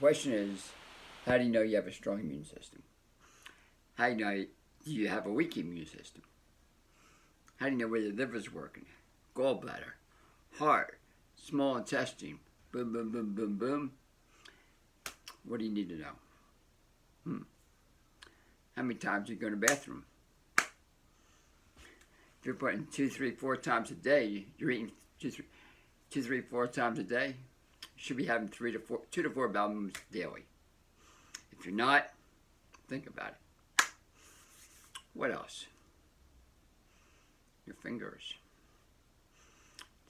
Question is, how do you know you have a strong immune system? How do you know you have a weak immune system? How do you know whether the liver's working? Gallbladder, heart, small intestine, boom, boom, boom, boom, boom. What do you need to know? How many times do you go to the bathroom? If you're putting 2, 3, 4 times a day, you're eating 2, 3, 4 times a day, you should be having 2 to 4 bowel movements daily. If you're not, think about it. What else? Your fingers.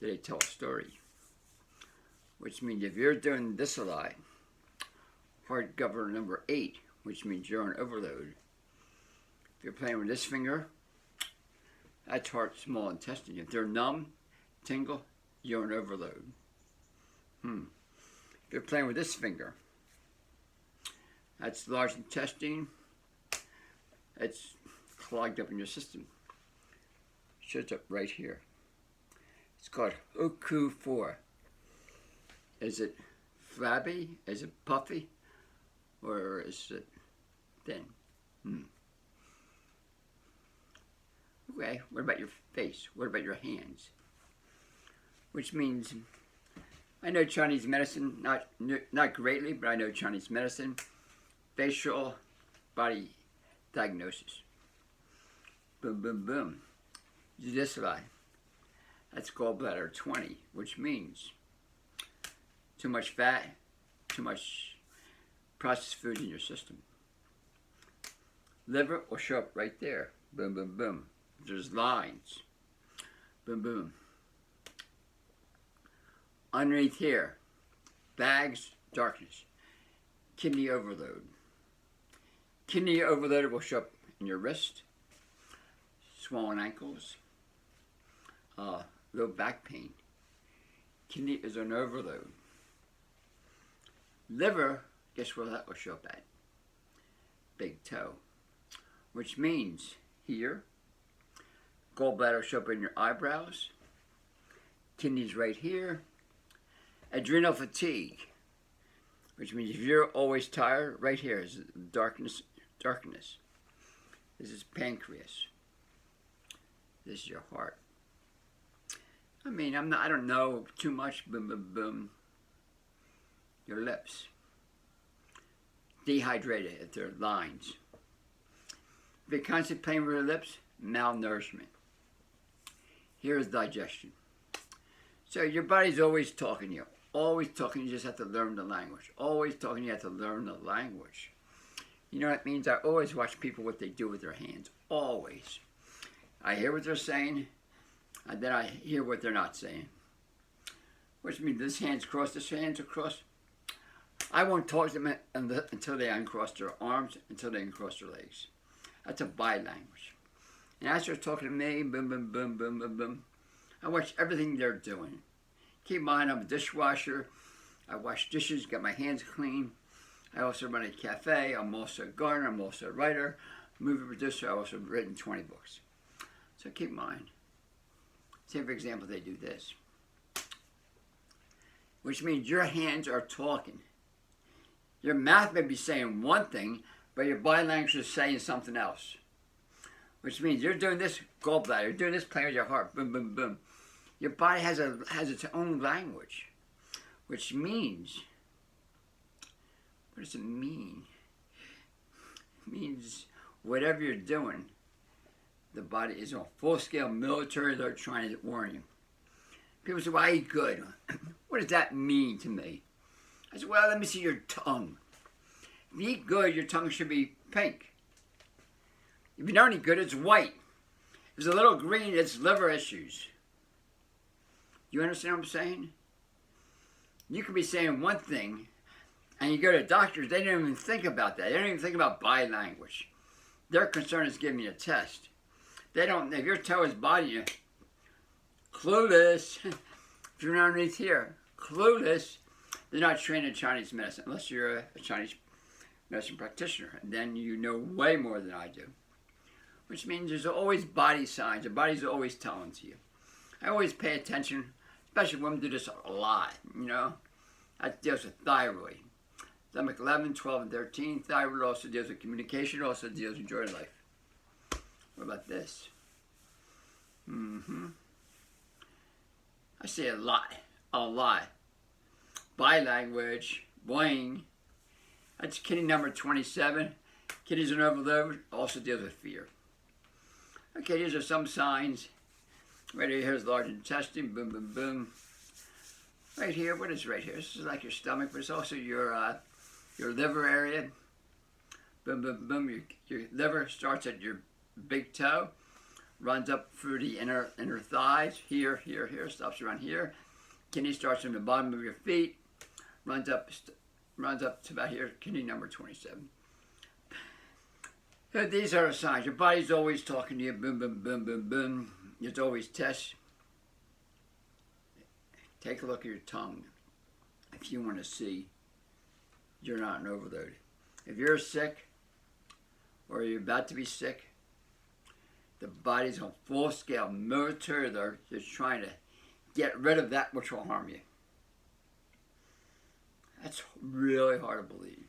They tell a story. Which means if you're doing this a lot, heart governor number 8, which means you're on overload. If you're playing with this finger, that's heart, small intestine. If they're numb, tingle, you're on overload. If you're playing with this finger, that's large intestine. It's clogged up in your system. Shows up right here. It's called OQ4. Is it flabby? Is it puffy? Or is it thin? Okay, what about your face? What about your hands? Which means, I know Chinese medicine, not greatly, but I know Chinese medicine. Facial body diagnosis. Boom, boom, boom. You do this a lot. That's gallbladder 20, which means too much fat, too much processed food in your system. Liver will show up right there. Boom, boom, boom. There's lines. Boom, boom. Underneath here, bags, darkness. Kidney overload. Kidney overload will show up in your wrist, swollen ankles, low back pain. Kidney is on overload. Liver, guess where that will show up at? Big toe. Which means here, gallbladder will show up in your eyebrows, kidneys right here, adrenal fatigue, which means if you're always tired, right here is darkness. This is pancreas. This is your heart. I mean, I don't know too much. Boom, boom, boom. Your lips. Dehydrated if they're lines. If you're constantly playing with your lips, malnourishment. Here's digestion. So your body's always talking to you. Always talking, you just have to learn the language. Always talking, you have to learn the language. You know what it means? I always watch people what they do with their hands. Always. I hear what they're saying, and then I hear what they're not saying. Which means this hand's crossed, this hand's across. I won't talk to them until they uncross their arms, until they uncross their legs. That's a body language. And as they're talking to me, boom, boom, boom, boom, boom, boom, I watch everything they're doing. Keep in mind, I'm a dishwasher. I wash dishes, get my hands clean. I also run a cafe. I'm also a gardener. I'm also a writer, movie producer. I've also written 20 books. So keep in mind. Say, for example, they do this. Which means your hands are talking. Your mouth may be saying one thing, but your body language is saying something else. Which means you're doing this gallbladder, you're doing this playing with your heart, boom, boom, boom. Your body has its own language. Which means, what does it mean? It means whatever you're doing, the body is on full-scale military. They're trying to warn you. People say, well, I eat good. What does that mean to me? I said, well, let me see your tongue. If you eat good, your tongue should be pink. If you don't eat good, it's white. If it's a little green, it's liver issues. You understand what I'm saying? You could be saying one thing, and you go to doctors, they don't even think about that. They don't even think about body language. Their concern is giving you a test. They don't, if your toe is bothering you, clueless. If you're not underneath here, clueless. They're not trained in Chinese medicine, unless you're a Chinese medicine practitioner. And then you know way more than I do. Which means there's always body signs. Your body's always telling to you. I always pay attention, especially women do this a lot, you know. That deals with thyroid. Stomach 11, 12, and 13. Thyroid also deals with communication, also deals with joy in life. What about this? I say a lot. Body language, boing. That's kidney number 27. Kidneys are overload, also deals with fear. Okay, these are some signs. Right here's large intestine, boom, boom, boom. Right here, what is right here? This is like your stomach, but it's also your liver area. Boom, boom, boom. Your liver starts at your big toe, runs up through the inner thighs, here, stops around here. Kidney starts from the bottom of your feet, runs up to about here, kidney number 27. So these are the signs. Your body's always talking to you, boom, boom, boom, boom, boom. There's always tests. Take a look at your tongue if you want to see you're not an overload. If you're sick or you're about to be sick, the body's on full-scale military alert, just trying to get rid of that which will harm you. That's really hard to believe.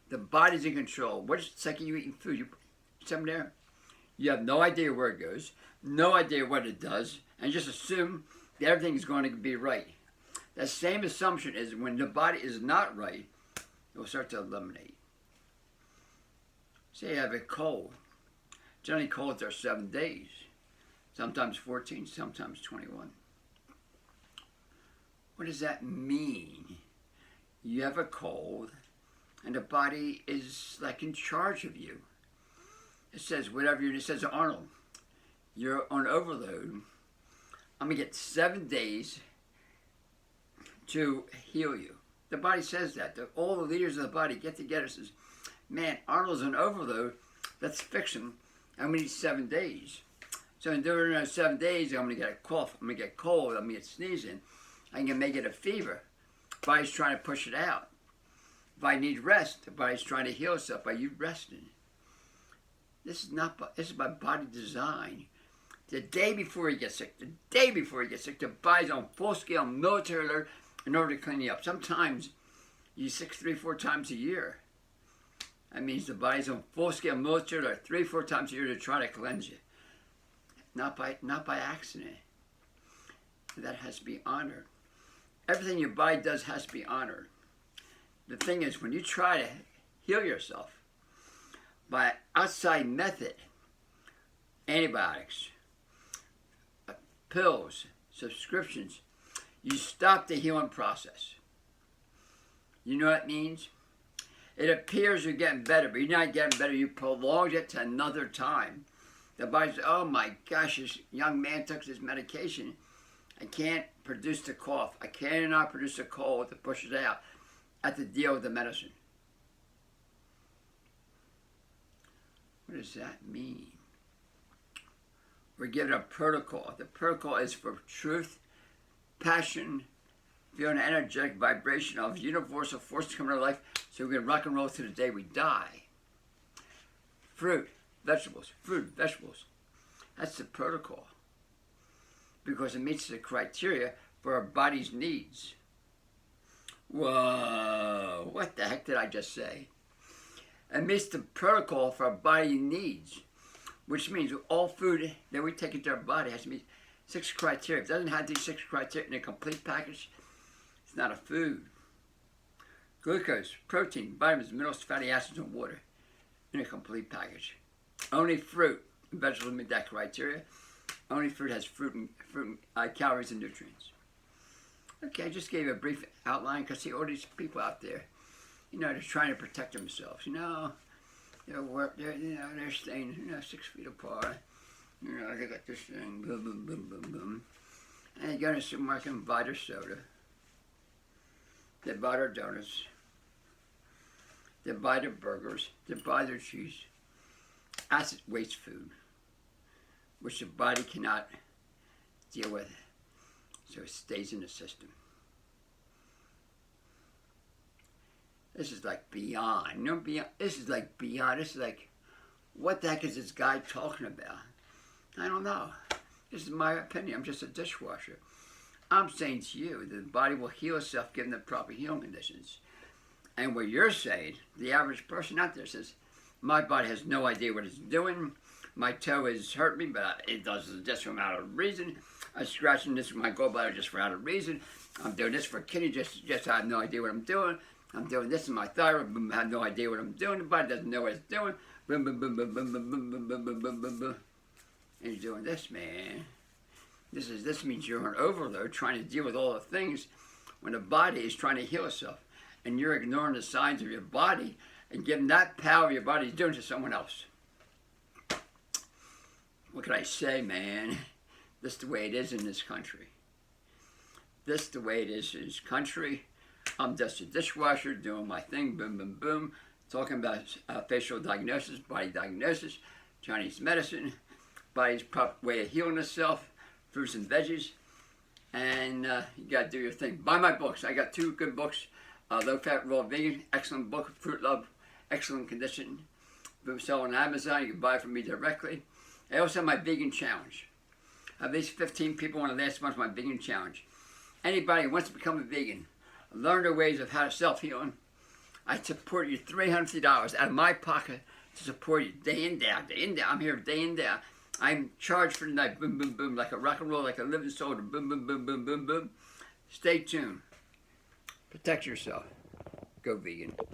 The body's in control. What's the second you eating food? You put something there. You have no idea where it goes, no idea what it does, and just assume that everything's going to be right. That same assumption is when the body is not right, it will start to eliminate. Say you have a cold. Generally colds are 7 days, sometimes 14, sometimes 21. What does that mean? You have a cold, and the body is like in charge of you. It says whatever it says to Arnold, you're on overload. I'm gonna get 7 days to heal you. The body says that. All the leaders of the body get together and says, man, Arnold's on overload, let's fix him, and we need 7 days. So during those 7 days, I'm gonna get a cough, I'm gonna get cold, I'm gonna get sneezing, I'm gonna make it a fever. The body's trying to push it out. If I need rest, the body's trying to heal itself by you resting. This is my body design. The day before you get sick, the body's on full-scale military alert in order to clean you up. Sometimes you're sick 3-4 times a year. That means the body's on full-scale military alert 3-4 times a year to try to cleanse you. Not by accident. That has to be honored. Everything your body does has to be honored. The thing is, when you try to heal yourself by outside method, antibiotics, pills, subscriptions, you stop the healing process. You know what it means? It appears you're getting better, but you're not getting better. You prolong it to another time. The body says, oh my gosh, this young man took this medication. I can't produce the cough. I cannot produce the cold to push it out. I have to deal with the medicine. What does that mean? We're given a protocol. The protocol is for truth, passion, feeling an energetic vibration of universal force coming to life so we can rock and roll to the day we die. Fruit, vegetables. That's the protocol. Because it meets the criteria for our body's needs. Whoa, what the heck did I just say? It meets the protocol for our body needs, which means all food that we take into our body has to meet 6 criteria. If it doesn't have these 6 criteria in a complete package, it's not a food. Glucose, protein, vitamins, minerals, fatty acids, and water in a complete package. Only fruit and vegetables meet that criteria. Only fruit has calories and nutrients. Okay, I just gave a brief outline because see all these people out there, they're trying to protect themselves. They're staying, 6 feet apart. They got this thing, boom, boom, boom, boom, boom. And they go to the supermarket and buy their soda. They buy their donuts. They buy their burgers. They buy their cheese. Acid waste food, which the body cannot deal with. So it stays in the system. This is like beyond. This is like beyond. This is like, what the heck is this guy talking about? I don't know. This is my opinion. I'm just a dishwasher. I'm saying to you that the body will heal itself given the proper healing conditions. And what you're saying, the average person out there says, my body has no idea what it's doing. My toe is hurting me, but it does this for out of reason. I'm scratching this with my gallbladder just for out of reason. I'm doing this for kidney, just I have no idea what I'm doing. I'm doing this in my thyroid, boom, I have no idea what I'm doing. The body doesn't know what it's doing. Boom, boom, boom, boom, boom, boom, boom, boom, boom, boom, boom, boom, boom. And you're doing this, man. This means you're on overload trying to deal with all the things when the body is trying to heal itself. And you're ignoring the signs of your body and giving that power your body's doing to someone else. What can I say, man? This is the way it is in this country. This is the way it is in this country. I'm just a dishwasher doing my thing, boom, boom, boom. Talking about facial diagnosis, body diagnosis, Chinese medicine, body's proper way of healing itself, fruits and veggies. And you got to do your thing. Buy my books. I got 2 good books. Low Fat Raw Vegan, excellent book. Fruit Love, excellent condition. Boom, sell on Amazon. You can buy it from me directly. I also have my vegan challenge. At least 15 people want to last month my vegan challenge. Anybody who wants to become a vegan, learn the ways of how to self-healing. I support you $350 out of my pocket to support you day in, day out, day in, day out. I'm here day in, day out. I'm charged for the night, boom, boom, boom, like a rock and roll, like a living soldier, boom, boom, boom, boom, boom, boom. Stay tuned. Protect yourself. Go vegan.